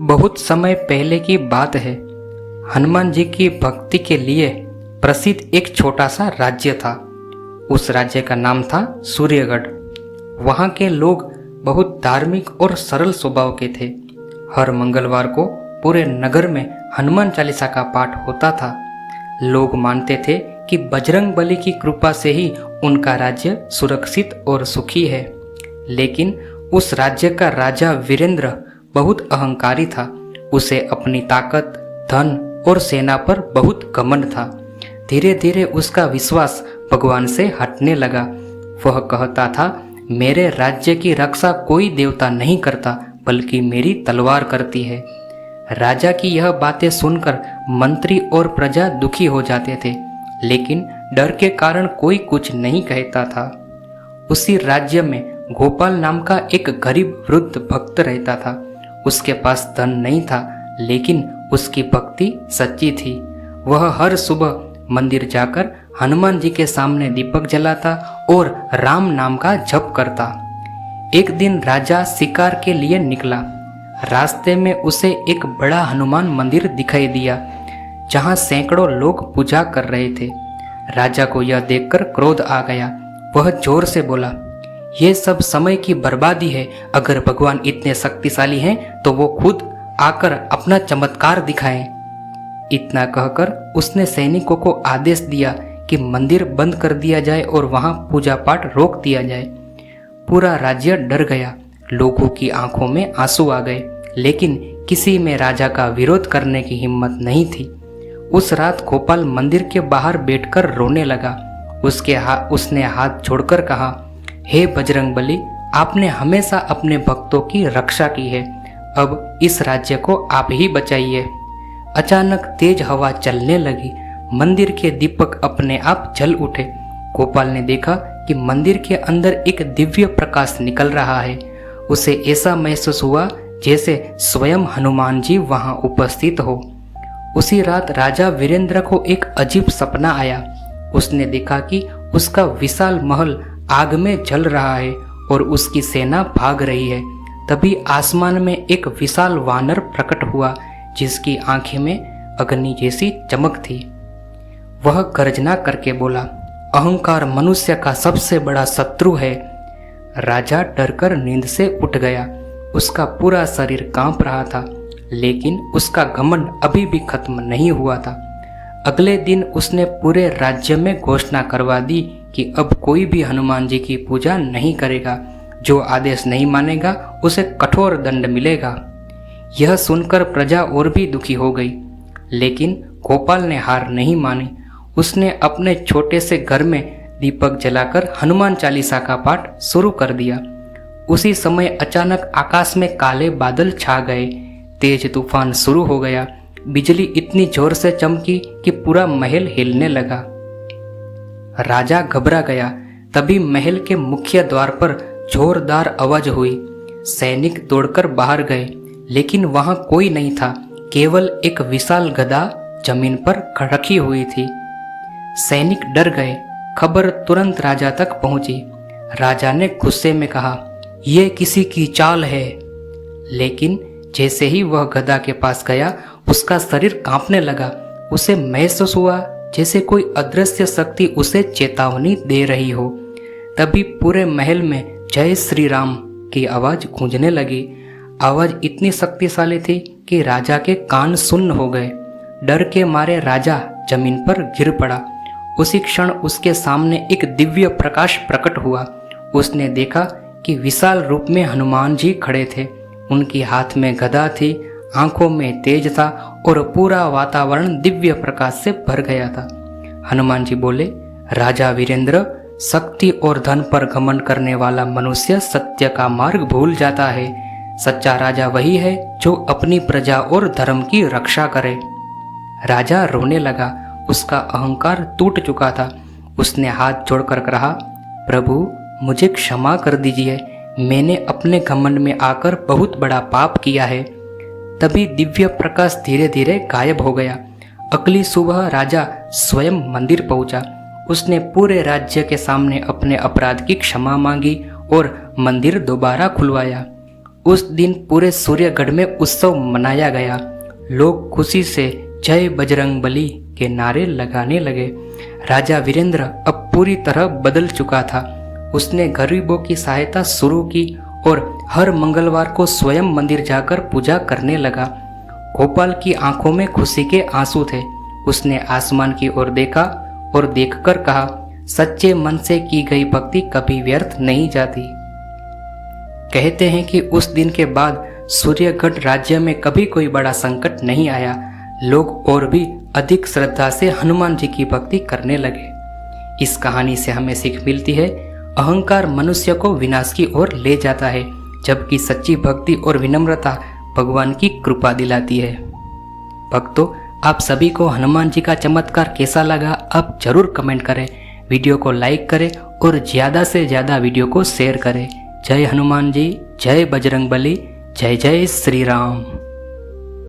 बहुत समय पहले की बात है। हनुमान जी की भक्ति के लिए प्रसिद्ध एक छोटा सा राज्य था। उस राज्य का नाम था सूर्यगढ़। वहाँ के लोग बहुत धार्मिक और सरल स्वभाव के थे। हर मंगलवार को पूरे नगर में हनुमान चालीसा का पाठ होता था। लोग मानते थे कि बजरंग बली की कृपा से ही उनका राज्य सुरक्षित और सुखी है। लेकिन उस राज्य का राजा वीरेंद्र बहुत अहंकारी था। उसे अपनी ताकत, धन और सेना पर बहुत घमंड था। धीरे धीरे उसका विश्वास भगवान से हटने लगा। वह कहता था, मेरे राज्य की रक्षा कोई देवता नहीं करता, बल्कि मेरी तलवार करती है। राजा की यह बातें सुनकर मंत्री और प्रजा दुखी हो जाते थे, लेकिन डर के कारण कोई कुछ नहीं कहता था। उसी राज्य में गोपाल नाम का एक गरीब वृद्ध भक्त रहता था। उसके पास धन नहीं था, लेकिन उसकी भक्ति सच्ची थी। वह हर सुबह मंदिर जाकर हनुमान जी के सामने दीपक जलाता और राम नाम का जप करता। एक दिन राजा शिकार के लिए निकला। रास्ते में उसे एक बड़ा हनुमान मंदिर दिखाई दिया, जहां सैकड़ों लोग पूजा कर रहे थे। राजा को यह देखकर क्रोध आ गया। वह जोर से बोला, ये सब समय की बर्बादी है। अगर भगवान इतने शक्तिशाली हैं तो वो खुद आकर अपना चमत्कार दिखाएं। इतना कहकर उसने सैनिकों को आदेश दिया कि मंदिर बंद कर दिया जाए और वहां पूजा पाठ रोक दिया जाए। पूरा राज्य डर गया। लोगों की आंखों में आंसू आ गए, लेकिन किसी में राजा का विरोध करने की हिम्मत नहीं थी। उस रात गोपाल मंदिर के बाहर बैठकर रोने लगा। उसने हाथ जोड़कर कहा, हे बजरंग बली, आपने हमेशा अपने भक्तों की रक्षा की है। अब इस राज्य को आप ही बचाइए। अचानक तेज हवा चलने लगी। मंदिर के दीपक अपने आप जल उठे। गोपाल ने देखा कि मंदिर के अंदर एक दिव्य प्रकाश निकल रहा है। उसे ऐसा महसूस हुआ जैसे स्वयं हनुमान जी वहां उपस्थित हो। उसी रात राजा वीरेंद्र को एक अजीब सपना आया। उसने देखा कि उसका विशाल महल आग में जल रहा है और उसकी सेना भाग रही है। तभी आसमान में एक विशाल वानर प्रकट हुआ, जिसकी आंखें में अग्नि जैसी चमक थी। वह गर्जना करके बोला, अहंकार मनुष्य का सबसे बड़ा शत्रु है। राजा डरकर नींद से उठ गया। उसका पूरा शरीर कांप रहा था, लेकिन उसका घमंड अभी भी खत्म नहीं हुआ था। अगले दिन उसने पूरे राज्य में घोषणा करवा दी कि अब कोई भी हनुमान जी की पूजा नहीं करेगा। जो आदेश नहीं मानेगा उसे कठोर दंड मिलेगा। यह सुनकर प्रजा और भी दुखी हो गई, लेकिन गोपाल ने हार नहीं मानी। उसने अपने छोटे से घर में दीपक जलाकर हनुमान चालीसा का पाठ शुरू कर दिया। उसी समय अचानक आकाश में काले बादल छा गए। तेज तूफान शुरू हो गया। बिजली इतनी जोर से चमकी कि पूरा महल हिलने लगा। राजा घबरा गया। तभी महल के मुख्य द्वार पर जोरदार आवाज हुई। सैनिक दौड़कर बाहर गए, लेकिन वहां कोई नहीं था। केवल एक विशाल गदा जमीन पर रखी हुई थी। सैनिक डर गए। खबर तुरंत राजा तक पहुंची। राजा ने गुस्से में कहा, यह किसी की चाल है। लेकिन जैसे ही वह गदा के पास गया, उसका शरीर कांपने लगा। उसे महसूस हुआ जैसे कोई अदृश्य शक्ति उसे चेतावनी दे रही हो। तभी पूरे महल में जय श्री राम की आवाज गूंजने लगी। आवाज इतनी शक्तिशाली थी कि राजा के कान सुन्न हो गए। डर के मारे राजा जमीन पर गिर पड़ा। उसी क्षण उसके सामने एक दिव्य प्रकाश प्रकट हुआ। उसने देखा कि विशाल रूप में हनुमान जी खड़े थे। उनकी हाथ में गदा थी, आंखों में तेज था और पूरा वातावरण दिव्य प्रकाश से भर गया था। हनुमान जी बोले, राजा वीरेंद्र, शक्ति और धन पर घमंड करने वाला मनुष्य सत्य का मार्ग भूल जाता है। सच्चा राजा वही है जो अपनी प्रजा और धर्म की रक्षा करे। राजा रोने लगा। उसका अहंकार टूट चुका था। उसने हाथ जोड़कर कहा, प्रभु, मुझे क्षमा कर दीजिए। मैंने अपने घमंड में आकर बहुत बड़ा पाप किया है। तभी दिव्य प्रकाश धीरे धीरे गायब हो गया। अगली सुबह राजा स्वयं मंदिर पहुंचा। उसने पूरे राज्य के सामने अपने अपराध की क्षमा मांगी और मंदिर दोबारा खुलवाया। उस दिन पूरे सूर्यगढ़ में उत्सव मनाया गया। लोग खुशी से जय बजरंगबली के नारे लगाने लगे। राजा वीरेंद्र अब पूरी तरह बदल चुका था। उसने गरीबों की सहायता शुरू की और हर मंगलवार को स्वयं मंदिर जाकर पूजा करने लगा। गोपाल की आंखों में खुशी के आंसू थे। उसने आसमान की ओर देखा और देखकर कहा, सच्चे मन से की गई भक्ति कभी व्यर्थ नहीं जाती। कहते हैं कि उस दिन के बाद सूर्यगढ़ राज्य में कभी कोई बड़ा संकट नहीं आया। लोग और भी अधिक श्रद्धा से हनुमान जी की भक्ति करने लगे। इस कहानी से हमें सीख मिलती है, अहंकार मनुष्य को विनाश की ओर ले जाता है, जबकि सच्ची भक्ति और विनम्रता भगवान की कृपा दिलाती है। भक्तों, आप सभी को हनुमान जी का चमत्कार कैसा लगा, आप जरूर कमेंट करें, वीडियो को लाइक करें और ज़्यादा से ज़्यादा वीडियो को शेयर करें। जय हनुमान जी, जय बजरंगबली, जय जय श्री राम।